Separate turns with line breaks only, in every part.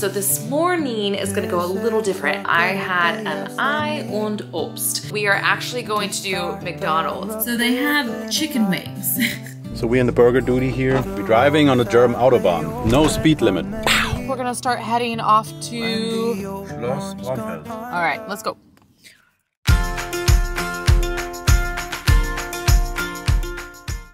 So this morning is gonna go a little different. I had an Ei und Obst. We are actually going to do McDonald's. So they have chicken wings.
So we're in the burger duty here. We're driving on the German Autobahn. No speed limit.
We're gonna start heading off to Schloss Braunfels. All right, let's go.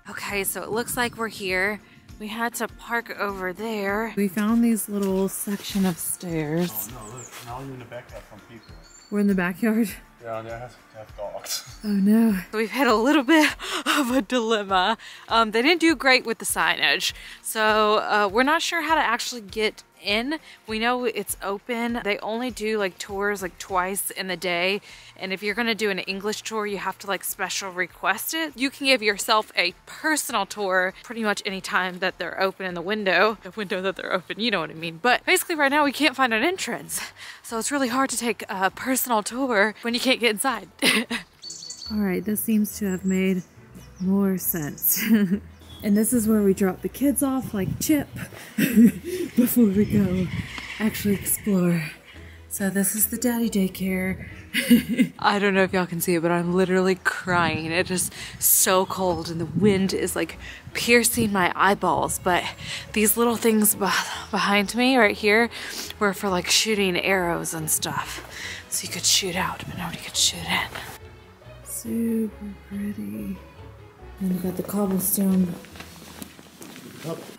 Okay, so it looks like we're here. We had to park over there. We found these little section of stairs.
Oh no, look, now you're in the backyard from Pkwy.
We're in the backyard?
Yeah, they have dogs.
Oh no. We've had a little bit of a dilemma. They didn't do great with the signage. So we're not sure how to actually get in. We know it's open. They only do like tours like twice in the day. And if you're gonna do an English tour, you have to like special request it. You can give yourself a personal tour pretty much any time that they're open in the window that they're open, you know what I mean. But basically right now we can't find an entrance. So it's really hard to take a personal tour when you can't get inside. All right, this seems to have made more sense. And this is where we drop the kids off like Chip before we go actually explore. So this is the daddy daycare. I don't know if y'all can see it, but I'm literally crying. It is so cold and the wind is like piercing my eyeballs. But these little things behind me right here were for like shooting arrows and stuff. So you could shoot out, but nobody could shoot in. Super pretty. And we've got the cobblestone.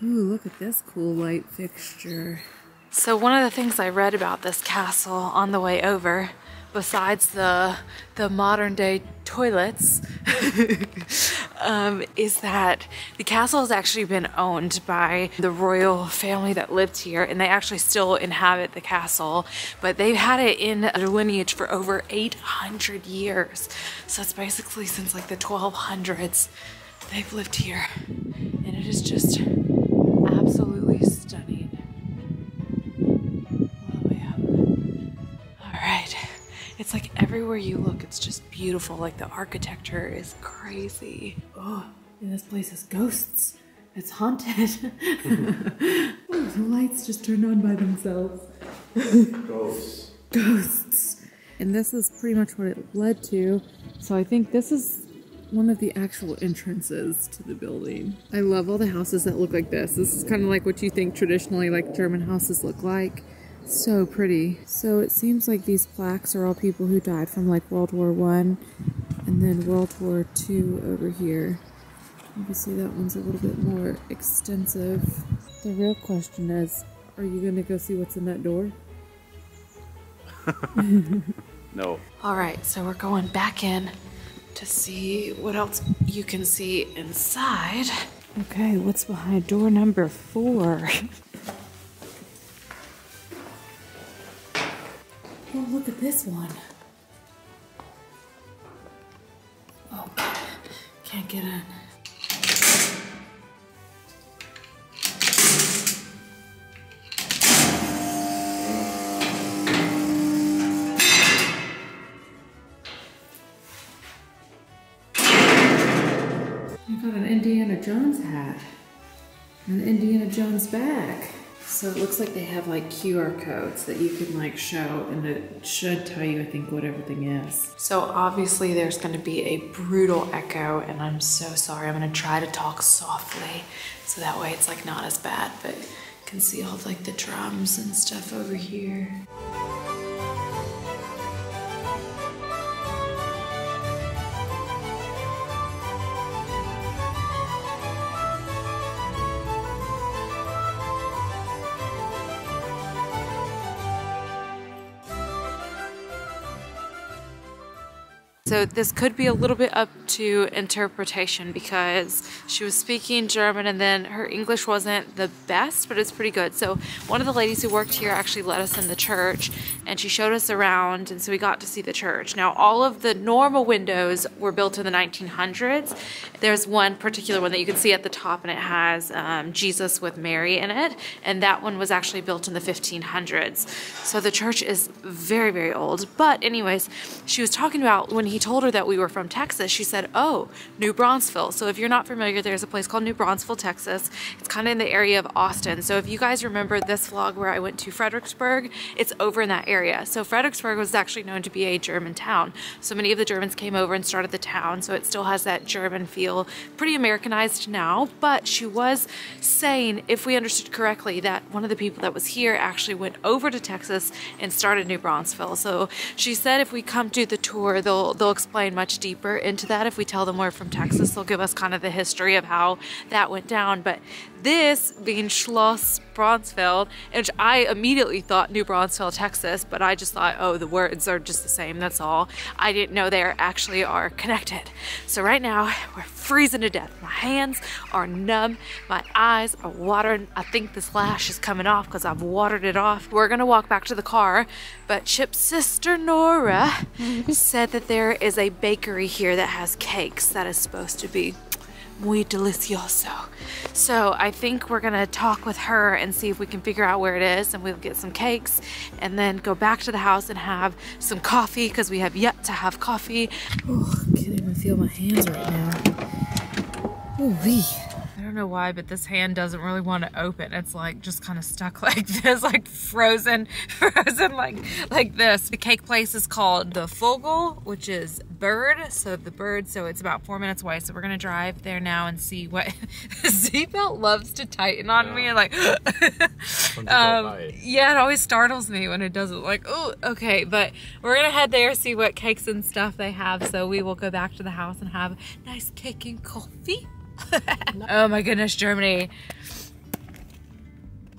Ooh, look at this cool light fixture. So one of the things I read about this castle on the way over, besides the modern day toilets, is that the castle has actually been owned by the royal family that lived here, and they actually still inhabit the castle, but they've had it in their lineage for over 800 years. So it's basically since like the 1200s they've lived here, and it is just absolutely stunning. All the way up. All right. It's like everywhere you look, it's just beautiful. Like the architecture is crazy. Oh, and this place has ghosts. It's haunted. Oh, the lights just turned on by themselves.
Ghosts.
Ghosts. And this is pretty much what it led to. So I think this is one of the actual entrances to the building. I love all the houses that look like this. This is kind of like what you think traditionally like German houses look like. So pretty. So it seems like these plaques are all people who died from like World War I and then World War II over here. Obviously that one's a little bit more extensive. The real question is, are you gonna go see what's in that door?
No.
All right, so we're going back in to see what else you can see inside. Okay, what's behind door number 4? Oh, look at this one. Oh, can't get in. I got an Indiana Jones hat and an Indiana Jones bag. So it looks like they have like QR codes that you can like show, and it should tell you, I think, what everything is. So obviously there's gonna be a brutal echo, and I'm so sorry. I'm gonna try to talk softly so that way it's like not as bad, but you can see all like the drums and stuff over here. So this could be a little bit up to interpretation because she was speaking German and then her English wasn't the best, but it's pretty good. So one of the ladies who worked here actually let us in the church and she showed us around, and so we got to see the church. Now all of the normal windows were built in the 1900s. There's one particular one that you can see at the top, and it has Jesus with Mary in it, and that one was actually built in the 1500s. So the church is very, very old. But anyways, she was talking about when he he told her that we were from Texas, she said, oh, New Braunfels. So if you're not familiar, there's a place called New Braunfels, Texas. It's kind of in the area of Austin. So if you guys remember this vlog where I went to Fredericksburg, it's over in that area. So Fredericksburg was actually known to be a German town. So many of the Germans came over and started the town. So it still has that German feel, pretty Americanized now. But she was saying, if we understood correctly, that one of the people that was here actually went over to Texas and started New Braunfels. So she said if we come do the tour, they'll explain much deeper into that. If we tell them we're from Texas, they'll give us kind of the history of how that went down. But this being Schloss Braunfels, which I immediately thought New Braunfels, Texas, but I just thought, oh, the words are just the same, that's all. I didn't know they actually are connected. So right now, we're freezing to death. My hands are numb, my eyes are watering. I think this lash is coming off because I've watered it off. We're gonna walk back to the car, but Chip's sister Nora said that there is a bakery here that has cakes that is supposed to be muy delicioso. So I think we're gonna talk with her and see if we can figure out where it is, and we'll get some cakes and then go back to the house and have some coffee because we have yet to have coffee. Oh, I can't even feel my hands right now. Ooh-wee. I don't know why, but this hand doesn't really want to open. It's like just kind of stuck like this, like frozen like this. The cake place is called the Vogel, which is bird. So the bird, so it's about 4 minutes away. So we're gonna drive there now and see what the seatbelt loves to tighten on me and like yeah, it always startles me when it doesn't, like, oh, okay. But we're gonna head there, see what cakes and stuff they have. So we will go back to the house and have nice cake and coffee. Oh my goodness, Germany.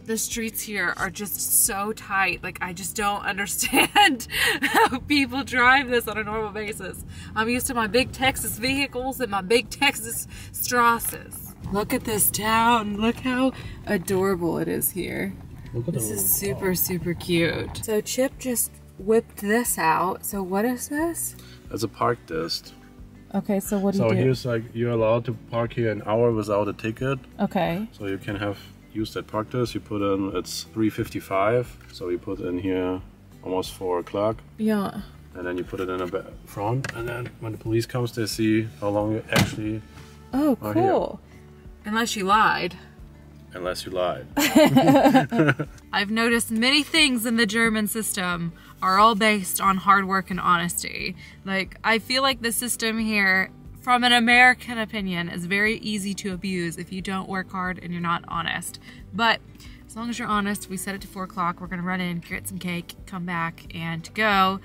The streets here are just so tight. Like, I just don't understand how people drive this on a normal basis. I'm used to my big Texas vehicles and my big Texas Strasses. Look at this town. Look how adorable it is here. This is super, super cute. So Chip just whipped this out. So what is this?
It's a park test.
Okay, so what do you do?
So here's like, you're allowed to park here an hour without a ticket.
Okay.
So you can use that park test. You put in, it's 3:55. So you put in here almost 4 o'clock.
Yeah.
And then you put it in the front. And then when the police comes, they see how long you actually
are
here.
Unless you lied.
Unless you lied.
I've noticed many things in the German system are all based on hard work and honesty. Like, I feel like the system here, from an American opinion, is very easy to abuse if you don't work hard and you're not honest. But as long as you're honest, we set it to 4 o'clock. We're gonna run in, get some cake, come back, and go.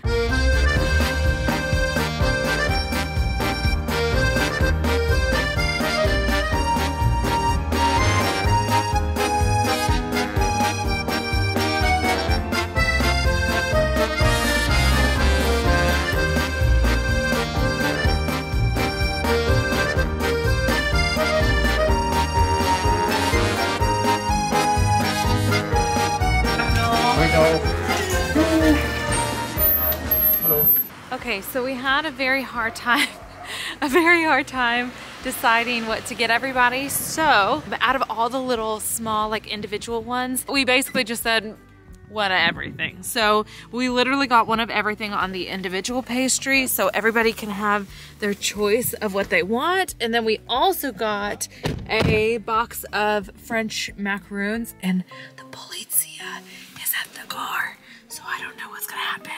Okay, so we had a very hard time deciding what to get everybody. So out of all the little small, like, individual ones, we basically just said one of everything. So we literally got one of everything on the individual pastry, so everybody can have their choice of what they want. And then we also got a box of French macaroons, and the polizia is at the car, so I don't know what's gonna happen.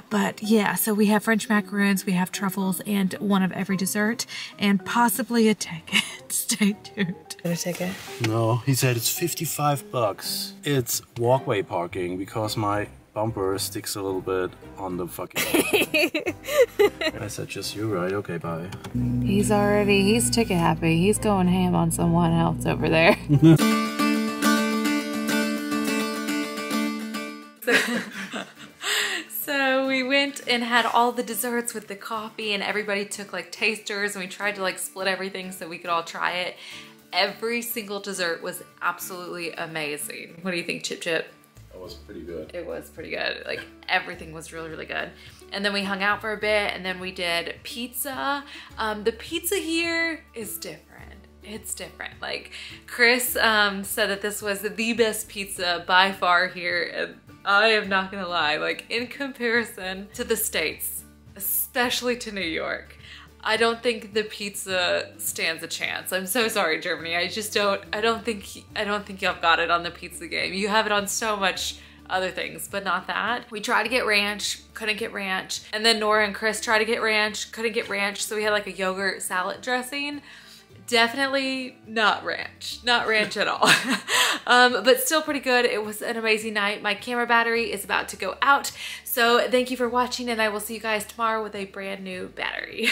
But yeah, so we have French macaroons, we have truffles, and one of every dessert, and possibly a ticket. Stay tuned. Get a ticket?
No, he said it's 55 bucks. It's walkway parking because my bumper sticks a little bit on the fucking I said, just you, right? Okay, bye.
He's ticket happy. He's going ham on someone else over there. So we went and had all the desserts with the coffee, and everybody took like tasters, and we tried to like split everything so we could all try it. Every single dessert was absolutely amazing. What do you think, Chip Chip?
It was pretty good.
It was pretty good. Like, everything was really, really good. And then we hung out for a bit, and then we did pizza. The pizza here is different. It's different. Like, Chris said that this was the best pizza by far here, and I am not gonna lie, like, in comparison to the States, especially to New York. I don't think the pizza stands a chance. I'm so sorry, Germany. I don't think y'all got it on the pizza game. You have it on so much other things, but not that. We tried to get ranch, couldn't get ranch. And then Nora and Chris tried to get ranch, couldn't get ranch. So we had like a yogurt salad dressing. Definitely not ranch at all. But still pretty good. It was an amazing night. My camera battery is about to go out. So thank you for watching, and I will see you guys tomorrow with a brand new battery.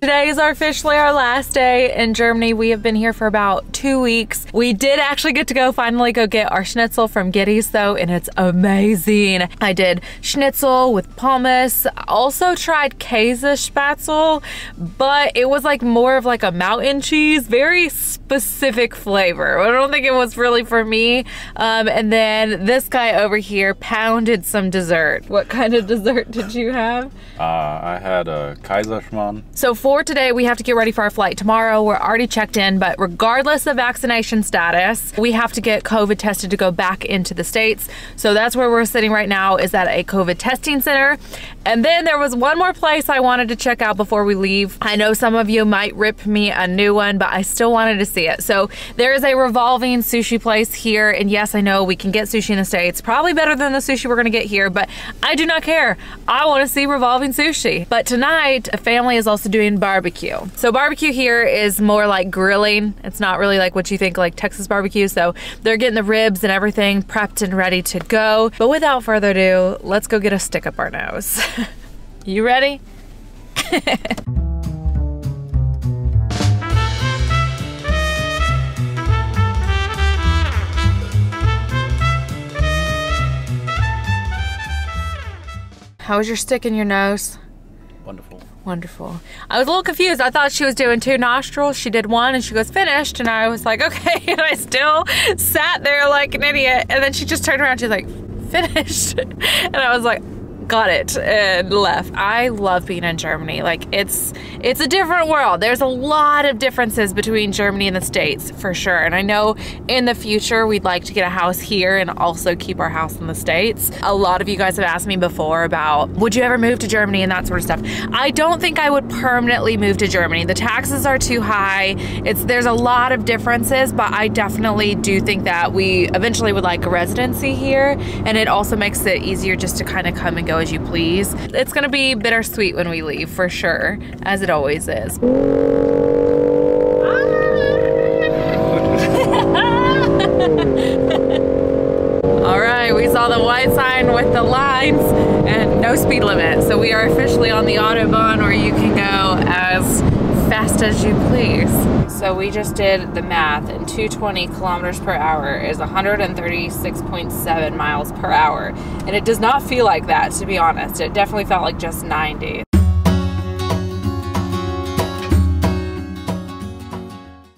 Today is officially our last day in Germany. We have been here for about 2 weeks. We did actually get to finally go get our schnitzel from Giddy's though, and it's amazing. I did schnitzel with pommes. Also tried Käsespätzle, but it was like more of like a mountain cheese, very specific flavor. I don't think it was really for me. And then this guy over here pounded some dessert. What kind of dessert did you have?
I had a Kaiserschmarrn.
So for today, we have to get ready for our flight tomorrow. We're already checked in, but regardless of vaccination status, we have to get COVID tested to go back into the States. So that's where we're sitting right now, is at a COVID testing center. And then there was one more place I wanted to check out before we leave. I know some of you might rip me a new one, but I still wanted to see it. So there is a revolving sushi place here. And yes, I know we can get sushi in the States, probably better than the sushi we're gonna get here, but I do not care. I wanna see revolving sushi. But tonight, a family is also doing barbecue. So barbecue here is more like grilling. It's not really like what you think like Texas barbecue. So they're getting the ribs and everything prepped and ready to go. But without further ado, let's go get a stick up our nose. You ready? How was your stick in your nose?
Wonderful.
Wonderful. I was a little confused. I thought she was doing 2 nostrils. She did 1 and she goes, finished. And I was like, okay. And I still sat there like an idiot. And then she just turned around. She's like, finished. And I was like, got it, and left. I love being in Germany. Like it's a different world. There's a lot of differences between Germany and the States for sure. And I know in the future we'd like to get a house here and also keep our house in the States. A lot of you guys have asked me before about would you ever move to Germany and that sort of stuff. I don't think I would permanently move to Germany. The taxes are too high. There's a lot of differences, but I definitely do think that we eventually would like a residency here, and it also makes it easier just to kind of come and go as you please. It's gonna be bittersweet when we leave for sure, as it always is. All right, we saw the white sign with the lines and no speed limit. So we are officially on the Autobahn, where you can go as fast as you please. So we just did the math, and 220 kilometers per hour is 136.7 miles per hour. And it does not feel like that, to be honest. It definitely felt like just 90.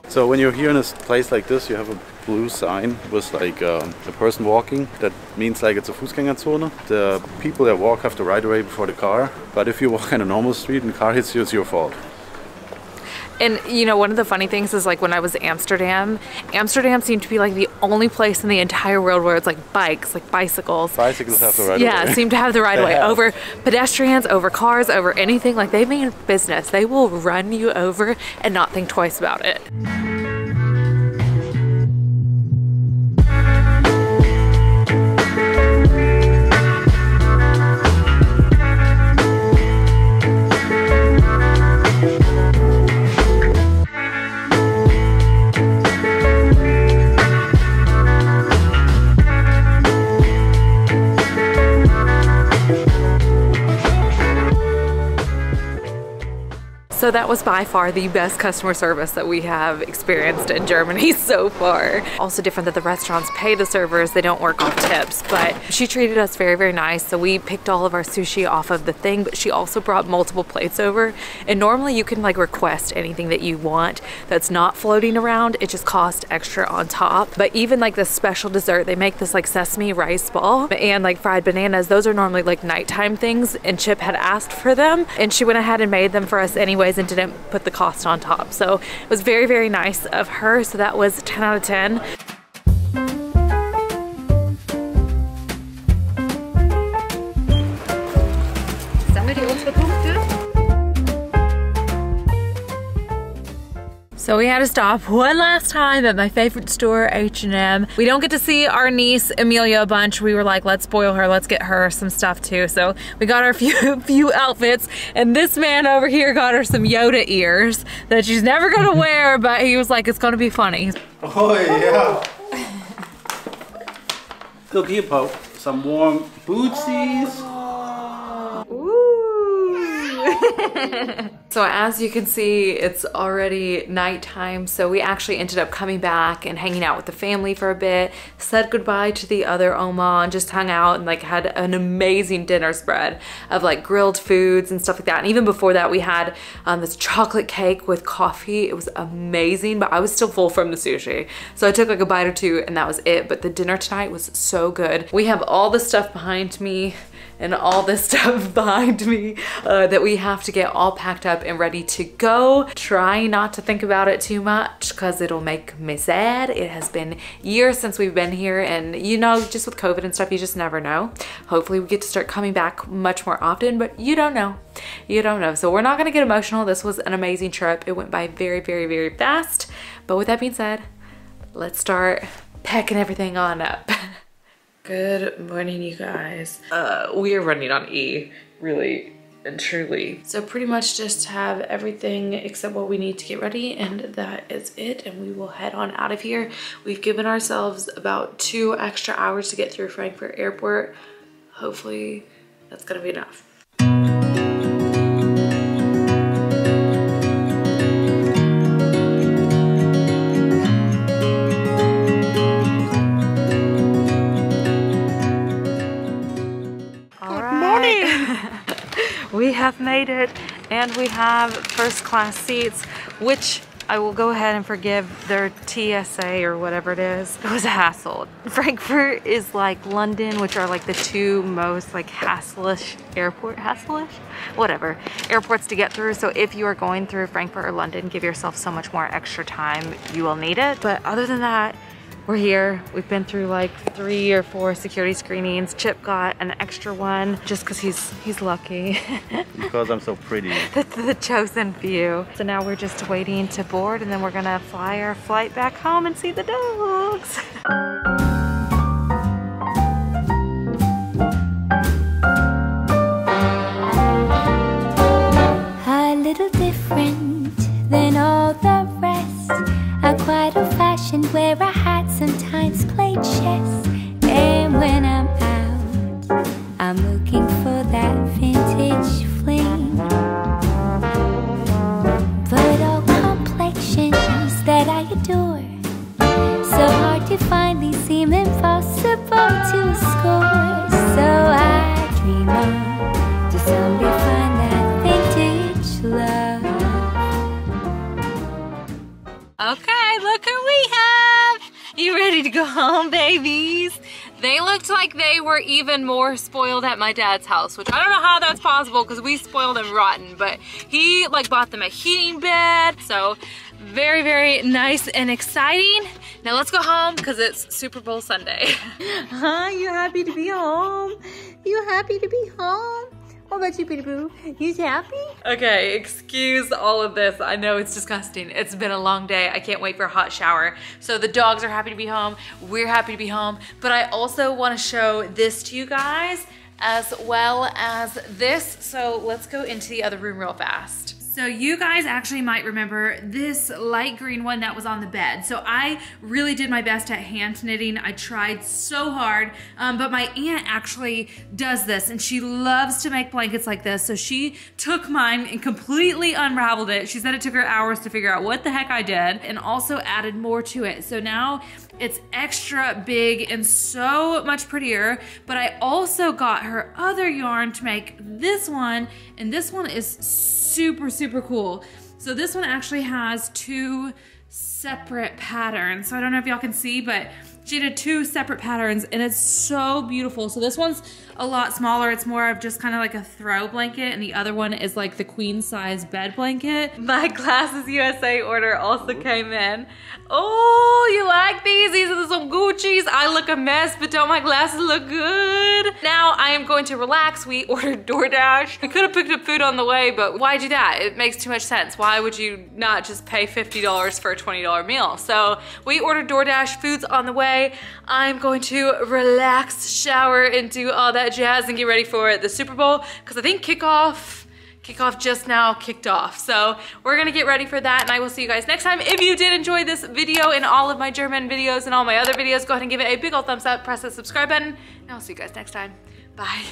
So when you're here in a place like this, you have a blue sign with like a person walking. That means like it's a Fußgängerzone. The people that walk have to ride away before the car. But if you walk in a normal street and the car hits you, it's your fault.
And you know, one of the funny things is like when I was in Amsterdam seemed to be like the only place in the entire world where it's like bikes, like bicycles.
Bicycles have the right of way.
Yeah, seem to have the right of way over pedestrians, over cars, over anything. Like they mean business. They will run you over and not think twice about it. So that was by far the best customer service that we have experienced in Germany so far. Also different that the restaurants pay the servers, they don't work off tips, but she treated us very, very nice. So we picked all of our sushi off of the thing, but she also brought multiple plates over. And normally you can like request anything that you want that's not floating around. It just costs extra on top. But even like this special dessert, they make this like sesame rice ball and like fried bananas. Those are normally like nighttime things, and Chip had asked for them and she went ahead and made them for us anyways. surprise and didn't put the cost on top. So it was very, very nice of her. So that was 10 out of 10. So we had to stop one last time at my favorite store, H&M. We don't get to see our niece, Amelia, a bunch. We were like, let's spoil her, let's get her some stuff too. So we got her a few outfits, and this man over here got her some Yoda ears that she's never gonna wear, but he was like, it's gonna be funny.
Oh yeah. Look here, Pope. Some warm bootsies.
So as you can see, it's already nighttime, so we actually ended up coming back and hanging out with the family for a bit, said goodbye to the other Oma, and just hung out and like had an amazing dinner spread of like grilled foods and stuff like that. And even before that, we had this chocolate cake with coffee. It was amazing, but I was still full from the sushi. So I took like a bite or two and that was it. But the dinner tonight was so good. We have all the stuff behind me and all this stuff behind me that we have to get all packed up and ready to go. Try not to think about it too much because it'll make me sad. It has been years since we've been here, and you know, just with COVID and stuff, you just never know. Hopefully we get to start coming back much more often, but you don't know. You don't know. So we're not gonna get emotional. This was an amazing trip. It went by very, very, very fast. But with that being said, let's start packing everything on up. Good morning, you guys. We are running on E, really and truly. So pretty much just have everything except what we need to get ready, and that is it, and we will head on out of here. We've given ourselves about 2 extra hours to get through Frankfurt Airport. Hopefully that's gonna be enough. We have made it, and we have first class seats, which I will go ahead and forgive their TSA or whatever it is. It was a hassle. Frankfurt is like London, which are like the 2 most like hassle-ish airports to get through. So if you are going through Frankfurt or London, give yourself so much more extra time. You will need it. But other than that, we're here. We've been through like 3 or 4 security screenings. Chip got an extra one just because he's lucky.
Because I'm so pretty.
the chosen few. So now we're just waiting to board, and then we're gonna fly our flight back home and see the dogs.
A little different than all the rest. I'm quite old-fashioned, where I had sometimes played chess. And when I'm out, I'm looking for that vintage fling. But all complexions that I adore, so hard to find, these seem impossible to score. So I dream on to someday find that vintage love.
Okay, look who we have! You ready to go home, babies? They looked like they were even more spoiled at my dad's house, which I don't know how that's possible because we spoiled them rotten, but he like bought them a heating bed. So very, very nice and exciting. Now let's go home because it's Super Bowl Sunday. Huh? You happy to be home? You happy to be home? What about you, Petey Boo? You happy? Okay, excuse all of this. I know it's disgusting. It's been a long day. I can't wait for a hot shower. So the dogs are happy to be home. We're happy to be home. But I also want to show this to you guys as well as this. So let's go into the other room real fast. So you guys actually might remember this light green one that was on the bed. So I really did my best at hand knitting. I tried so hard, but my aunt actually does this and she loves to make blankets like this. So she took mine and completely unraveled it. She said it took her hours to figure out what the heck I did, and also added more to it. So now it's extra big and so much prettier, but I also got her other yarn to make this one, and this one is super, super cool. So this one actually has 2 separate patterns. So I don't know if y'all can see, but she did 2 separate patterns and it's so beautiful. So this one's a lot smaller. It's more of just kind of like a throw blanket, and the other one is like the queen size bed blanket. My Glasses USA order also came in. Oh, you like these? These are some Gucci's. I look a mess, but don't my glasses look good? Now I am going to relax. We ordered DoorDash. We could have picked up food on the way, but why do that? It makes too much sense. Why would you not just pay $50 for a $20 meal? So we ordered DoorDash, food's on the way. I'm going to relax, shower, and do all that jazz and get ready for the Super Bowl, because I think kickoff just now kicked off. So we're gonna get ready for that, and I will see you guys next time. If you did enjoy this video and all of my German videos and all my other videos, go ahead and give it a big old thumbs up, press the subscribe button, and I'll see you guys next time. Bye.